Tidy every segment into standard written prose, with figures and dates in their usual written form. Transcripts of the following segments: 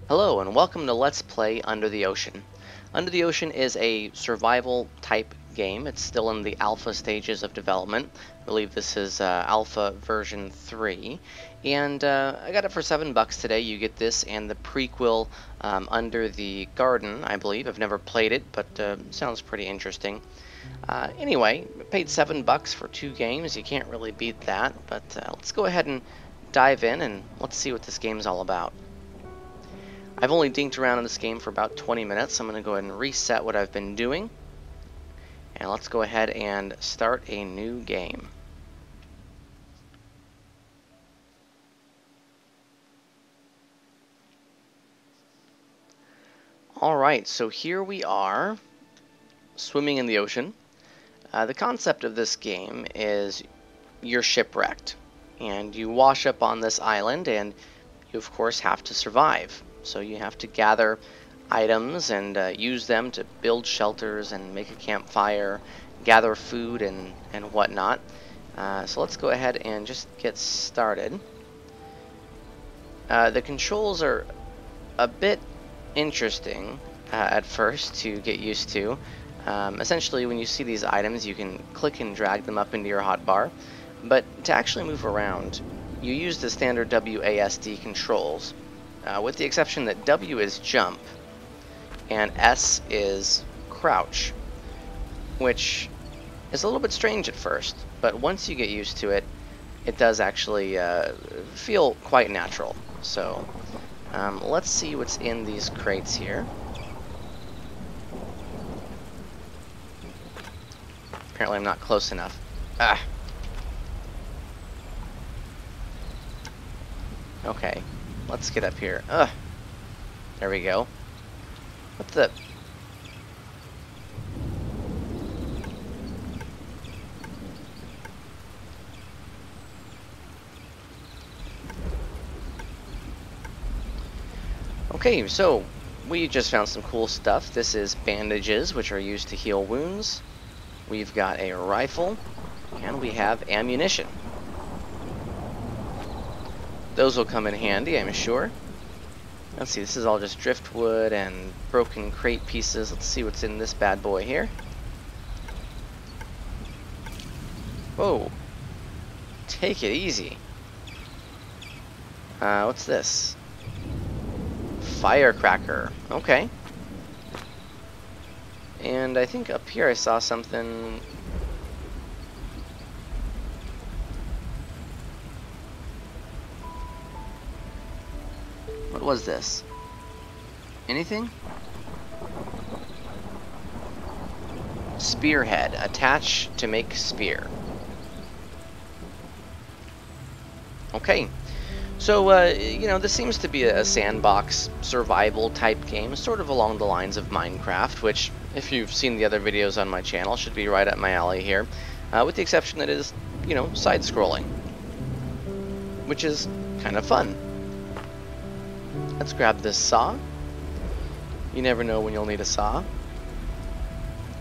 Hello and welcome to Let's Play Under the Ocean. Under the Ocean is a survival type game. It's still in the alpha stages of development. I believe this is alpha version 3. And I got it for $7 today. You get this and the prequel Under the Garden, I believe. I've never played it, but sounds pretty interesting. Anyway, paid $7 for 2 games. You can't really beat that, but let's go ahead and dive in and let's see what this game's all about. I've only dinked around in this game for about 20 minutes. I'm going to go ahead and reset what I've been doing. And let's go ahead and start a new game. Alright, so here we are, swimming in the ocean. The concept of this game is you're shipwrecked. And you wash up on this island and you of course have to survive. So you have to gather items and use them to build shelters and make a campfire, gather food and whatnot. So let's go ahead and just get started. The controls are a bit interesting at first to get used to. Essentially, when you see these items, you can click and drag them up into your hotbar. But to actually move around, you use the standard WASD controls. With the exception that W is jump and S is crouch, which is a little bit strange at first, but once you get used to it, it does actually feel quite natural. So let's see what's in these crates here. Apparently I'm not close enough. Ah. Okay. Let's get up here. Ugh. There we go. What the... Okay, so we just found some cool stuff. This is bandages, which are used to heal wounds. We've got a rifle, and we have ammunition. Those will come in handy, I'm sure. Let's see, this is all just driftwood and broken crate pieces. Let's see what's in this bad boy here. Whoa. Take it easy. What's this? Firecracker. Okay. And I think up here I saw something... What was this? Anything? Spearhead. Attach to make spear. Okay. So, you know, this seems to be a sandbox survival type game, sort of along the lines of Minecraft, which, if you've seen the other videos on my channel, should be right up my alley here. With the exception that it is, you know, side-scrolling, which is kind of fun. Let's grab this saw. You never know when you'll need a saw.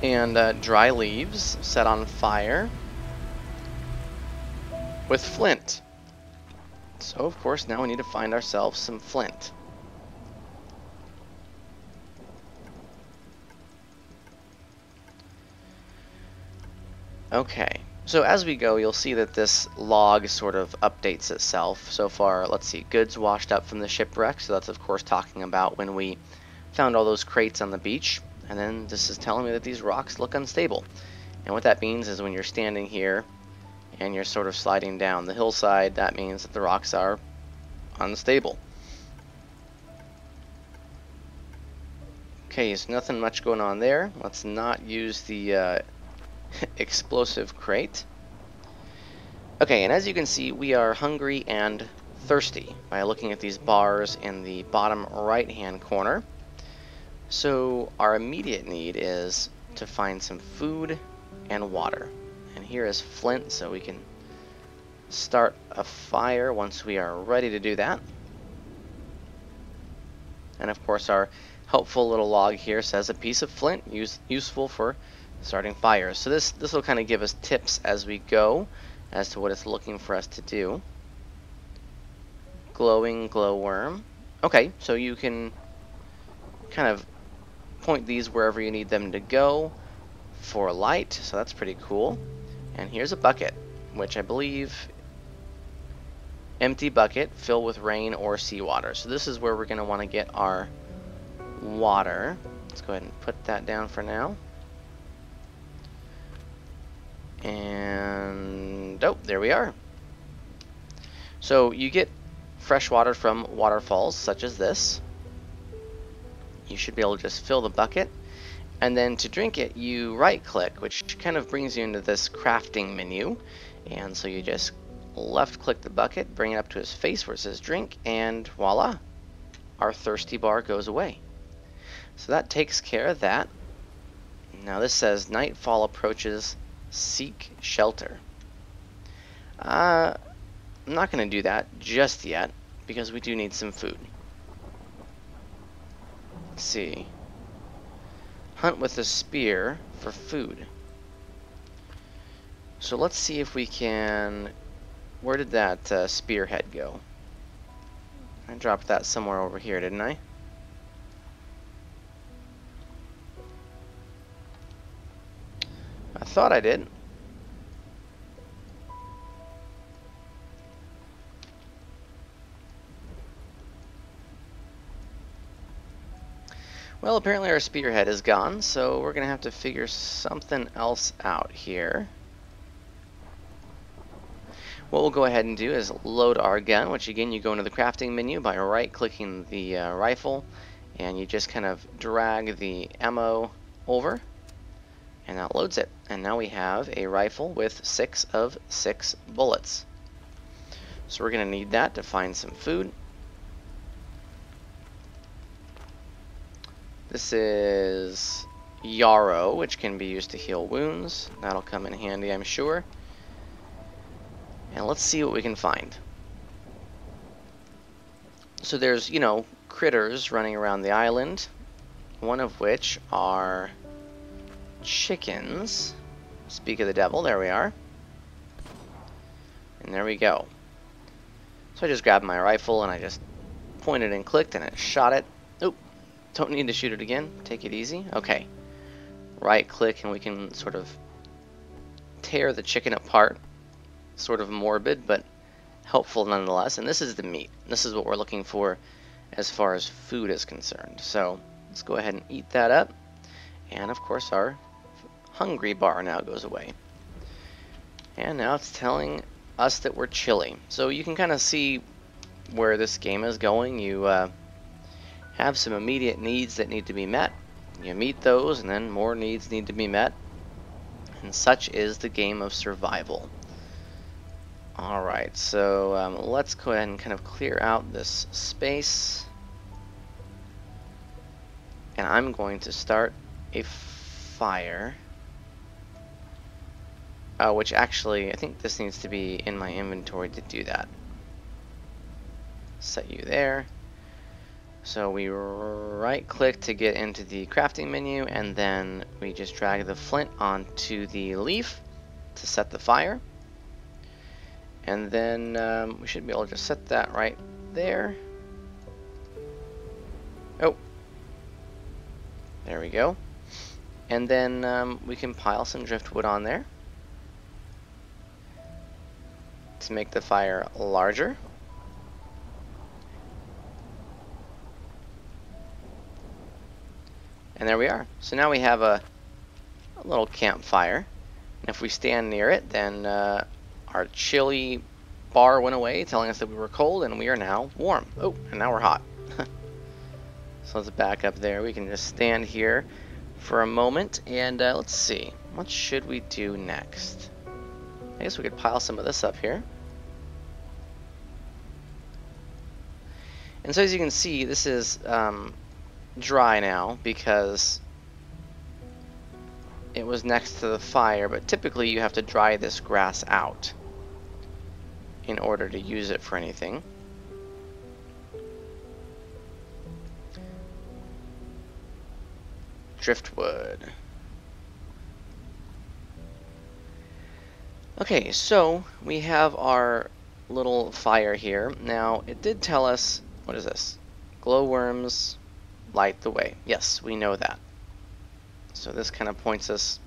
And dry leaves set on fire with flint. So of course now we need to find ourselves some flint. Okay. So as we go, you'll see that this log sort of updates itself. So far, let's see, goods washed up from the shipwreck. So that's, of course, talking about when we found all those crates on the beach. And then this is telling me that these rocks look unstable. And what that means is when you're standing here and you're sort of sliding down the hillside, that means that the rocks are unstable. Okay, so nothing much going on there. Let's not use the... explosive crate. Okay, and as you can see, we are hungry and thirsty by looking at these bars in the bottom right hand corner. So our immediate need is to find some food and water. And here is flint, so we can start a fire once we are ready to do that. And of course our helpful little log here says a piece of flint useful for starting fires. So this will kind of give us tips as we go as to what it's looking for us to do. Glowing glowworm. Okay, so you can kind of point these wherever you need them to go for light, so that's pretty cool. And here's a bucket, which I believe empty bucket filled with rain or seawater. So this is where we're going to want to get our water. Let's go ahead and put that down for now. And oh, there we are. So you get fresh water from waterfalls such as this. You should be able to just fill the bucket, and then to drink it you right click, which kind of brings you into this crafting menu. And so you just left click the bucket, bring it up to his face where it says drink, and voila, our thirsty bar goes away. So that takes care of that. Now this says nightfall approaches, seek shelter. I'm not going to do that just yet because we do need some food. Let's see. Hunt with a spear for food. So let's see if we can... Where did that spearhead go? I dropped that somewhere over here, didn't I? I thought I did. Well, apparently our spearhead is gone, so we're going to have to figure something else out here. What we'll go ahead and do is load our gun, which again, you go into the crafting menu by right-clicking the rifle, and you just kind of drag the ammo over, and that loads it. And now we have a rifle with 6 of 6 bullets. So we're going to need that to find some food. This is yarrow, which can be used to heal wounds. That'll come in handy, I'm sure. And let's see what we can find. So there's, you know, critters running around the island, one of which are chickens. Speak of the devil, there we are. And there we go. So I just grabbed my rifle and I just pointed and clicked and it shot it. Oop. Don't need to shoot it again. Take it easy. Okay. Right click and we can sort of tear the chicken apart. Sort of morbid, but helpful nonetheless. And this is the meat. This is what we're looking for as far as food is concerned. So let's go ahead and eat that up. And of course our hungry bar now goes away. And now it's telling us that we're chilly. So you can kind of see where this game is going. You have some immediate needs that need to be met. You meet those, and then more needs need to be met. And such is the game of survival. Alright, so let's go ahead and kind of clear out this space. And I'm going to start a fire. Which actually, I think this needs to be in my inventory to do that. Set you there. So we right click to get into the crafting menu, and then we just drag the flint onto the leaf to set the fire. And then we should be able to just set that right there. Oh, there we go. And then we can pile some driftwood on there to make the fire larger. And there we are. So now we have a little campfire. And if we stand near it, then our chilly bar went away, telling us that we were cold, and we are now warm. Oh, and now we're hot. So let's back up there. We can just stand here for a moment, and let's see. What should we do next? I guess we could pile some of this up here. And so as you can see, this is dry now because it was next to the fire, but typically you have to dry this grass out in order to use it for anything. Driftwood. Okay, so we have our little fire here. Now, it did tell us, what is this? glowworms light the way. Yes, we know that. So this kind of points us,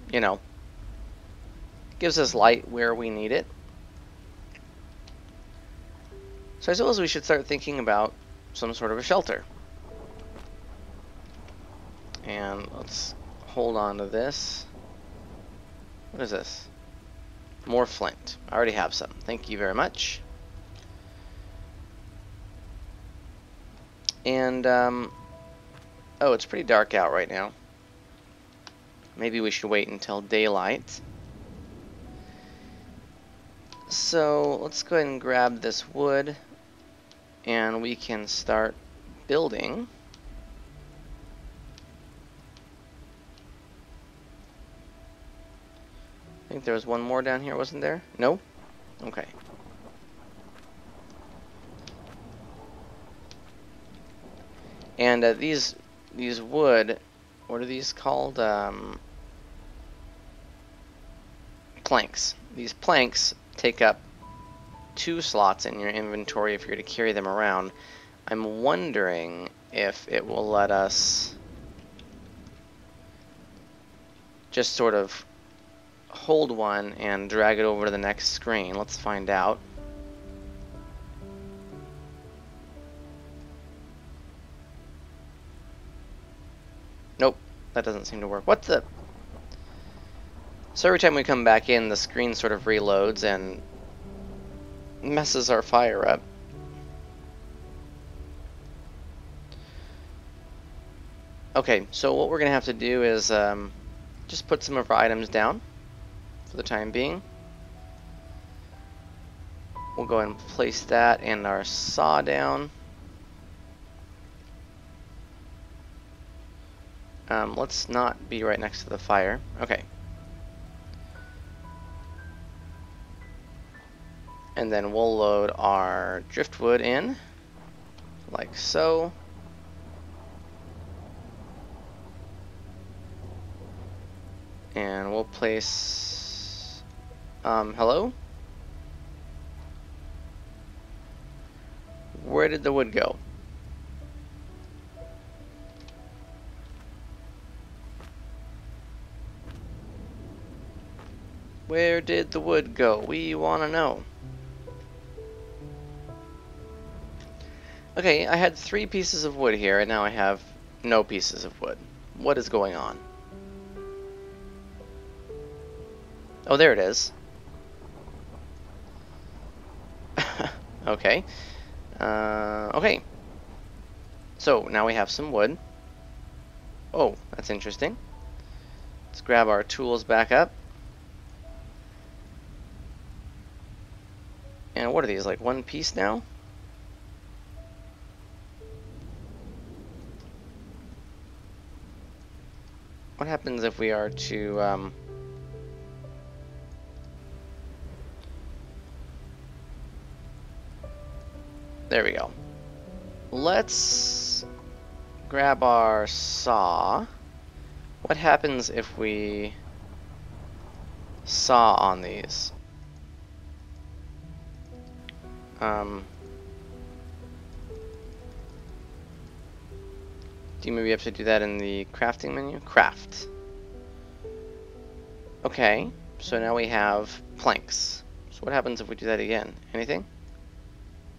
gives us light where we need it. So I suppose we should start thinking about some sort of a shelter. And let's hold on to this. What is this? More flint. I already have some. Thank you very much. And, oh, it's pretty dark out right now. Maybe we should wait until daylight. So let's go ahead and grab this wood, and we can start building. I think there was one more down here, wasn't there? No? Okay. And these wood, what are these called? Planks. These planks take up 2 slots in your inventory if you're to carry them around. I'm wondering if it will let us just sort of hold one and drag it over to the next screen. Let's find out. Nope, that doesn't seem to work. What the? So every time we come back in, the screen sort of reloads and messes our fire up. Okay, so what we're going to have to do is just put some of our items down for the time being. We'll go ahead and place that and our saw down. Let's not be right next to the fire. Okay. And then we'll load our driftwood in, like so. And we'll place, hello? Where did the wood go? Where did the wood go? We want to know. Okay, I had 3 pieces of wood here, and now I have no pieces of wood. What is going on? Oh, there it is. Okay. Okay. So, now we have some wood. Oh, that's interesting. Let's grab our tools back up. And what are these, like 1 piece now? What happens if we are to, there we go. Let's grab our saw. What happens if we saw on these? Do you maybe have to do that in the crafting menu? Craft. Okay, so now we have planks. So what happens if we do that again? Anything?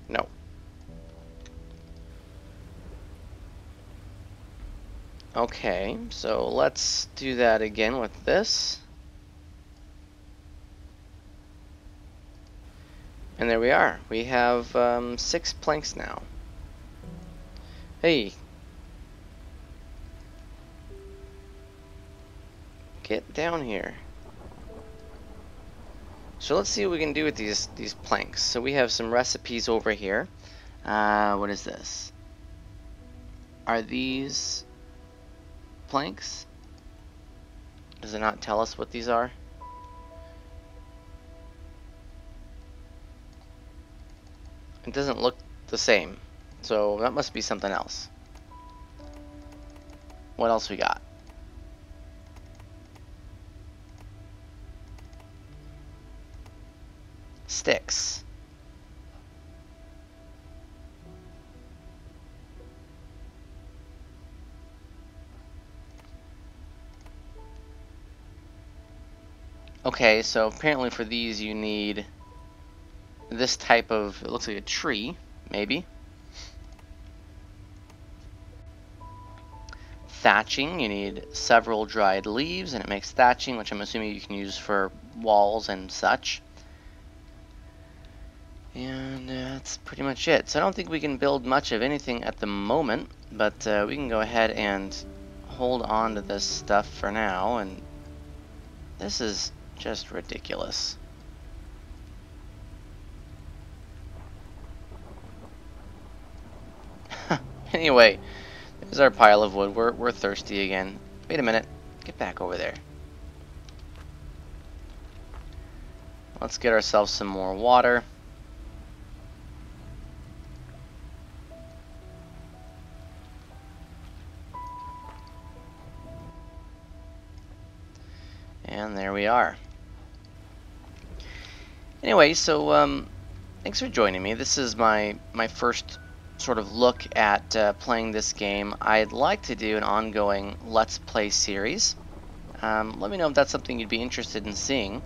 No. Okay, so let's do that again with this. And there we are. We have 6 planks now. Hey. Get down here. So let's see what we can do with these planks. So we have some recipes over here. What is this? Are these planks? Does it not tell us what these are? It doesn't look the same, so that must be something else. What else we got? Sticks. Okay, so apparently for these you need this type of, it looks like a tree, maybe. Thatching, you need several dried leaves, and it makes thatching, which I'm assuming you can use for walls and such. And that's pretty much it. So I don't think we can build much of anything at the moment, but we can go ahead and hold on to this stuff for now. And this is just ridiculous. Anyway, there's our pile of wood. We're thirsty again. Wait a minute. Get back over there. Let's get ourselves some more water. And there we are. Anyway, so thanks for joining me. This is my first sort of look at playing this game. I'd like to do an ongoing Let's Play series. Let me know if that's something you'd be interested in seeing.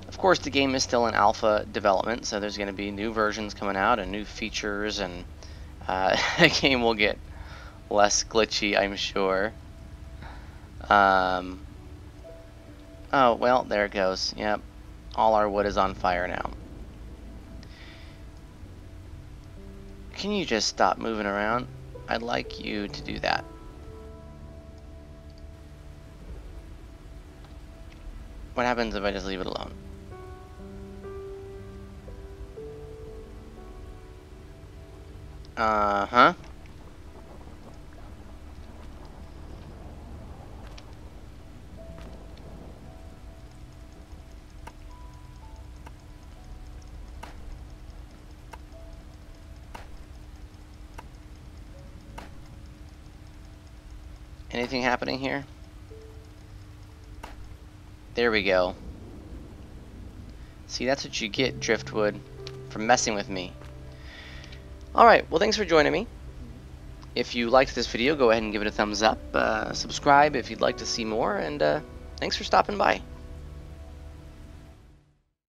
Of course, the game is still in alpha development, so there's going to be new versions coming out and new features, and the game will get less glitchy, I'm sure. Oh, well, there it goes. Yep. All our wood is on fire now. Can you just stop moving around? I'd like you to do that. What happens if I just leave it alone? Uh-huh. Anything happening here? There we go. See, that's what you get, Driftwood, for messing with me. Alright, well, thanks for joining me. If you liked this video, go ahead and give it a thumbs up. Subscribe if you'd like to see more, and thanks for stopping by.